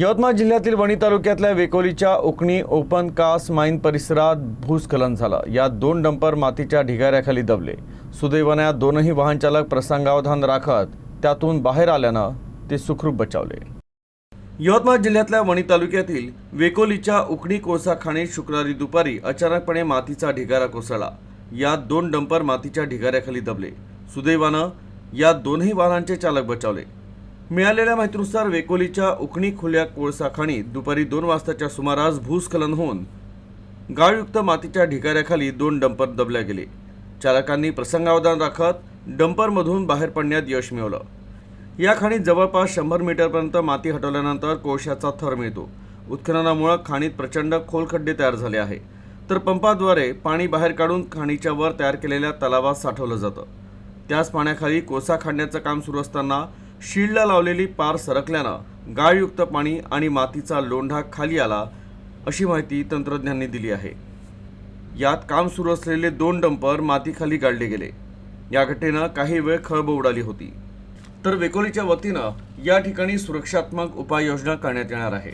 यवतमाळ जिल्ह्यातील वणी तालुक्यातल्या वेकोलीच्या Ukni open caste mine परिसरात भूस्खलन झालं। यात 2 डंपर मातीच्या ढिगाऱ्याखाली दबले। सुदैवाने या दोनही वाहन चालक प्रसंगावधान राखत त्यातून बाहेर आल्यानं ते सुखरूप बचावले। यवतमाळ जिल्ह्यातल्या वणी तालुक्यातील वेकोलीच्या उकणी कोळसा खाणीत शुक्रवारी दुपारी अचानकपणे मातीचा ढिगारा कोसळला। यात 2 डंपर मातीच्या ढिगाऱ्याखाली दबले। सुदैवानं या दोन्ही वाहनांचे चालक बचावले। मिळालेल्या माहितीनुसार वेकोलीच्या उकणी खुल्या कोळसा खाणीत दुपारी 2 वाजताच्या सुमारास भूस्खलन होऊन गाळयुक्त मातीच्या ढिगाऱ्याखाली 2 डंपर दबले गेले। चालकांनी प्रसंगावधान राखत डंपरमधून बाहेर पडण्यात यश मिळवलं। या खाणीत जवळपास 100 मीटरपर्यंत माती हटवल्यानंतर कोळशाचा थर मिळतो। उत्खननामुळे खाणीत प्रचंड खोल खड्डे तयार झाले आहे, तर पंपाद्वारे पाणी बाहेर काढून खाणीच्या वर तयार केलेल्या तलावात साठवलं जातं। त्याच पाण्याखाली कोळसा खाणण्याचं काम सुरू असताना शील्डला लावलेली पार सरकल्यानं गाळयुक्त पाणी आणि मातीचा लोंढा खाली आला, अशी माहिती तंत्रज्ञांनी दिली आहे। यात काम सुरू असलेले 2 डंपर मातीखाली गाडले गेले। या घटनेनं काही वेळ खळबळ उडाली होती, तर वेकोलीच्या वतीनं या ठिकाणी सुरक्षात्मक उपाययोजना करण्यात येणार आहे।